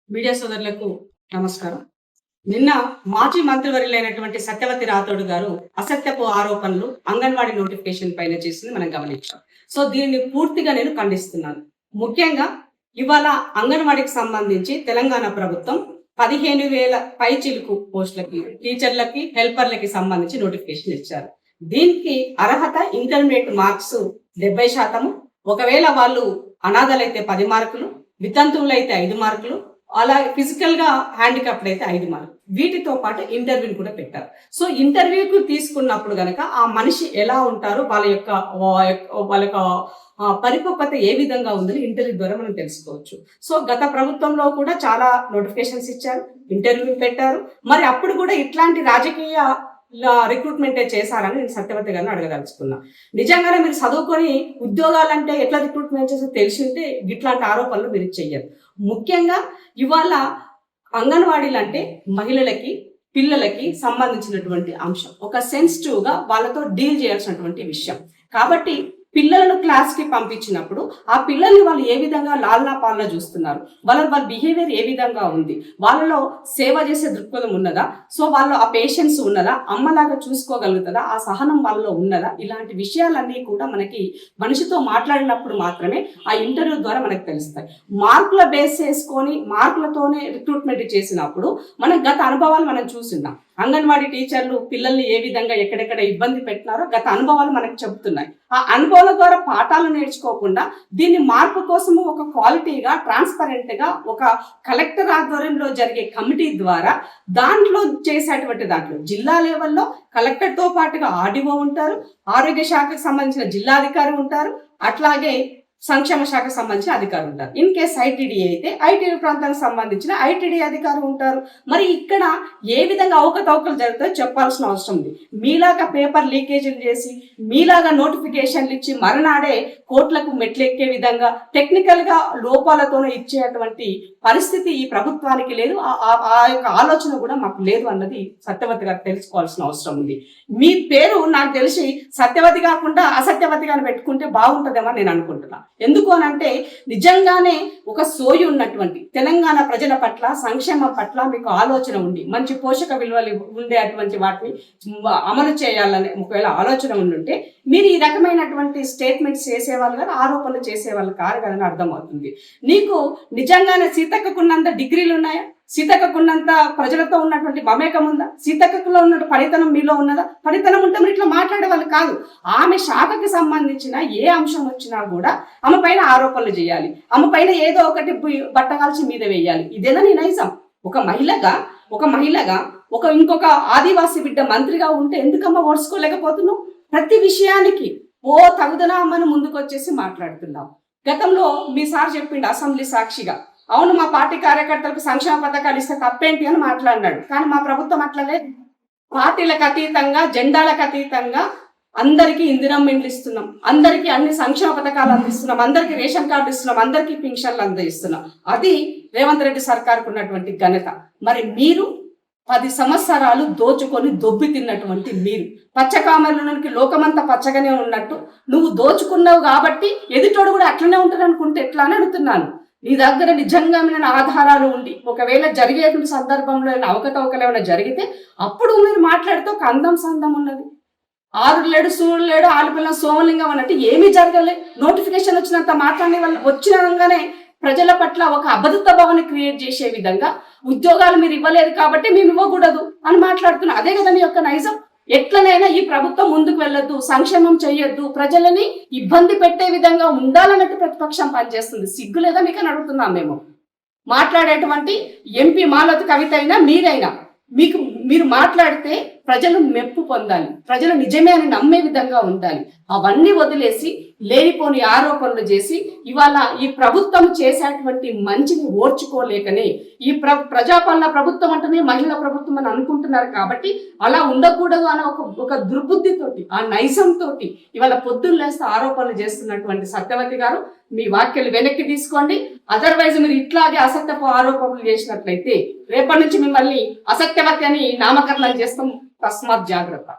Media సోదరులకు నమస్కారం. నిన్న మాజీ మంత్రివర్యులైనటువంటి సత్యవతి రాథోడ్ గారు అసత్యపు ఆరోపణలు అంగన్వాడీ నోటిఫికేషన్ పైన చేసింది మనం గమనించాం. సో దీనిని పూర్తిగా నేను ఖండిస్తున్నాను. ముఖ్యంగా ఇవాళ అంగన్వాడీకి సంబంధించి తెలంగాణ ప్రభుత్వం 15,000 పైచిలుకు పోస్టులకి, టీచర్లకి, హెల్పర్లకి సంబంధించి నోటిఫికేషన్ ఇచ్చారు. దీనికి అర్హత ఇంటర్మీడియట్ మార్క్స్ 70%. ఒకవేళ వాళ్ళు అనాథలైతే 10 మార్కులు, వితంతువులైతే 5 మార్కులు, అలా ఫిజికల్ గా హ్యాండిక్యాప్డ్ అయితే 5 మార్కులు. వీటితో పాటు ఇంటర్వ్యూని కూడా పెట్టారు. సో ఇంటర్వ్యూకి తీసుకున్నప్పుడు గనక ఆ మనిషి ఎలా ఉంటారో వాళ్ళ యొక్క పరిపక్వత ఏ విధంగా ఉందని ఇంటర్వ్యూ ద్వారా మనం తెలుసుకోవచ్చు. సో గత ప్రభుత్వంలో కూడా చాలా నోటిఫికేషన్స్ ఇచ్చారు, ఇంటర్వ్యూ పెట్టారు. మరి అప్పుడు కూడా ఇట్లాంటి రాజకీయ రిక్రూట్మెంటే చేశారని నేను సత్యవతి గారిని అడగదలుచుకున్నా. నిజంగానే మీరు చదువుకొని ఉద్యోగాలంటే ఎట్లా రిక్రూట్మెంట్ చేసో తెలిసి ఉంటే ఇట్లాంటి ఆరోపణలు మీరు చెయ్యరు. ముఖ్యంగా ఇవాళ అంగన్వాడీలు అంటే మహిళలకి, పిల్లలకి సంబంధించినటువంటి అంశం. ఒక సెన్సిటివ్ గా వాళ్ళతో డీల్ చేయాల్సినటువంటి విషయం. కాబట్టి పిల్లలను క్లాస్ కి పంపించినప్పుడు ఆ పిల్లల్ని వాళ్ళు ఏ విధంగా లాలనా పాలన చూస్తున్నారు, వాళ్ళ బిహేవియర్ ఏ విధంగా ఉంది, వాళ్ళలో సేవ చేసే దృక్పథం ఉన్నదా, సో వాళ్ళు ఆ పేషెన్స్ ఉన్నదా, అమ్మలాగా చూసుకోగలుగుతుందా, ఆ సహనం వాళ్ళలో ఉన్నదా, ఇలాంటి విషయాలన్నీ కూడా మనకి మనిషితో మాట్లాడినప్పుడు మాత్రమే ఆ ఇంటర్వ్యూ ద్వారా మనకు తెలుస్తాయి. మార్కుల బేస్ చేసుకొని మార్కులతోనే రిక్రూట్మెంట్ చేసినప్పుడు మనం గత అనుభవాలు మనం చూస్తున్నాం. అంగన్వాడీ టీచర్లు పిల్లల్ని ఏ విధంగా ఎక్కడెక్కడ ఇబ్బంది పెట్టినారో గత అనుభవాలు మనకు చెబుతున్నాయి. ఆ అనుభవాల ద్వారా పాఠాలు నేర్చుకోకుండా దీన్ని మార్పు కోసము ఒక క్వాలిటీగా, ట్రాన్స్పరెంట్ గా ఒక కలెక్టర్ ఆధ్వర్యంలో జరిగే కమిటీ ద్వారా దాంట్లో దాంట్లో జిల్లా లెవెల్లో కలెక్టర్ తో పాటుగా ఆర్డీఓ ఉంటారు, ఆరోగ్య శాఖకు సంబంధించిన జిల్లాధికారి ఉంటారు, అట్లాగే సంక్షేమ శాఖకు సంబంధించిన అధికారులు ఉంటారు. ఇన్ కేస్ ఐటీడీ అయితే ఐటీడీ ప్రాంతానికి సంబంధించిన ఐటీడీ అధికారులు ఉంటారు. మరి ఇక్కడ ఏ విధంగా అవకతవకలు జరుగుతాయో చెప్పాల్సిన అవసరం ఉంది. మీలాగా పేపర్ లీకేజీలు చేసి, మీలాగా నోటిఫికేషన్లు ఇచ్చి మరునాడే కోట్లకు మెట్లెక్కే విధంగా టెక్నికల్ గా లోపాలతోనే ఇచ్చేటువంటి పరిస్థితి ఈ ప్రభుత్వానికి లేదు. ఆ యొక్క ఆలోచన కూడా మాకు లేదు అన్నది సత్యవతి గారు తెలుసుకోవాల్సిన అవసరం ఉంది. మీ పేరు నాకు తెలిసి సత్యవతి కాకుండా అసత్యవతిగా పెట్టుకుంటే బాగుంటుందేమో నేను అనుకుంటున్నా. ఎందుకు అనంటే నిజంగానే ఒక సోయి ఉన్నటువంటి తెలంగాణ ప్రజల పట్ల, సంక్షేమం పట్ల మీకు ఆలోచన ఉండి మంచి పోషక విలువలు ఉండే అటువంటి వాటిని అమలు చేయాలనే ఒకవేళ ఆలోచన ఉండుంటే మీరు ఈ రకమైనటువంటి స్టేట్మెంట్స్ చేసేవాళ్ళు కానీ ఆరోపణలు చేసేవాళ్ళు కారు కదని అర్థమవుతుంది. నీకు నిజంగానే సీతక్కకున్నంత డిగ్రీలు ఉన్నాయా? సీతక్కకున్నంత ప్రజలతో ఉన్నటువంటి మమేకం ఉందా? సీతక్కలో ఉన్న పనితనం మీలో ఉన్నదా? పనితనం ఉంటే మీరు ఇట్లా మాట్లాడే వాళ్ళు కాదు. ఆమె శాఖకి సంబంధించిన ఏ అంశం వచ్చినా కూడా ఆమె పైన ఆరోపణలు చేయాలి, ఆమె పైన ఏదో ఒకటి బట్టగాల్చి మీద వేయాలి. ఇదేనా నీ నైజం? ఒక మహిళగా ఇంకొక ఆదివాసీ బిడ్డ మంత్రిగా ఉంటే ఎందుకమ్మా ఓడ్చుకోలేకపోతున్నావు? ప్రతి విషయానికి తగుదనా అమ్మను ముందుకు వచ్చేసి మాట్లాడుతున్నావు. గతంలో మీ సార్ చెప్పిండు అసెంబ్లీ సాక్షిగా, అవును మా పార్టీ కార్యకర్తలకు సంక్షేమ పథకాలు ఇస్తే తప్పేంటి అని మాట్లాడినాడు. కానీ మా ప్రభుత్వం అట్లనే పార్టీలకు అతీతంగా, జెండాలకు అతీతంగా అందరికీ ఇందిరమ్మ ఇండ్లు ఇస్తున్నాం, అందరికీ అన్ని సంక్షేమ పథకాలు అందిస్తున్నాం, అందరికీ రేషన్ కార్డు ఇస్తున్నాం, అందరికీ పింఛన్లు అందిస్తున్నాం. అది రేవంత్ రెడ్డి సర్కార్కు ఉన్నటువంటి ఘనత. మరి మీరు 10 సంవత్సరాలు దోచుకొని దొబ్బి తిన్నటువంటి మీరు పచ్చకామరులకి లోకమంతా పచ్చగానే ఉన్నట్టు నువ్వు దోచుకున్నావు కాబట్టి ఎదుటోడు కూడా అట్లనే ఉంటాడు అనుకుంటే ఎట్లా అని అడుగుతున్నాను. నీ దగ్గర నిజంగా ఆధారాలు ఉండి ఒకవేళ జరిగేటువంటి సందర్భంలో అవకతవకలు ఏమైనా జరిగితే అప్పుడు మీరు మాట్లాడితే ఒక అందం సందం ఉన్నది. ఆరు లేడు సూర్యుడు లేడు ఆలుపిల్ల సోమలింగం అన్నట్టు ఏమీ జరగలే. నోటిఫికేషన్ వచ్చినంత మాట్లాడే వాళ్ళు వచ్చినంగానే ప్రజల పట్ల ఒక అభద్రత భావన క్రియేట్ చేసే విధంగా ఉద్యోగాలు మీరు ఇవ్వలేదు కాబట్టి మేము ఇవ్వకూడదు అని మాట్లాడుతున్నాం. అదే కదా మీ యొక్క నైజం. ఎట్లనైనా ఈ ప్రభుత్వం ముందుకు వెళ్ళొద్దు, సంక్షేమం చెయ్యొద్దు, ప్రజలని ఇబ్బంది పెట్టే విధంగా ఉండాలన్నట్టు ప్రతిపక్షం పనిచేస్తుంది. సిగ్గు లేదా మీకు అని అడుగుతున్నాం మేము. మాట్లాడేటువంటి ఎంపీ మాలతి కవిత అయినా మీరైనా మీరు మాట్లాడితే ప్రజలు మెప్పు పొందాలి, ప్రజలు నిజమే అని నమ్మే విధంగా ఉండాలి. అవన్నీ వదిలేసి లేనిపోని ఆరోపణలు చేసి ఇవాళ ఈ ప్రభుత్వం చేసేటువంటి మంచిని ఓర్చుకోలేకనే ఈ ప్రజాపాలన ప్రభుత్వం అంటేనే మహిళా ప్రభుత్వం అని అనుకుంటున్నారు. కాబట్టి అలా ఉండకూడదు అన్న ఒక దుర్బుద్ధితోటి, ఆ నైజంతో ఇవాళ పొద్దున్న లేస్తే ఆరోపణలు చేస్తున్నటువంటి సత్యవతి గారు మీ వ్యాఖ్యలు వెనక్కి తీసుకోండి. అదర్వైజ్ మీరు ఇట్లాగే అసత్యపు ఆరోపణలు చేసినట్లయితే రేపటి నుంచి మిమ్మల్ని అసత్యవతి అని నామకరణం చేస్తాం. తస్మాత్ జాగ్రత్త.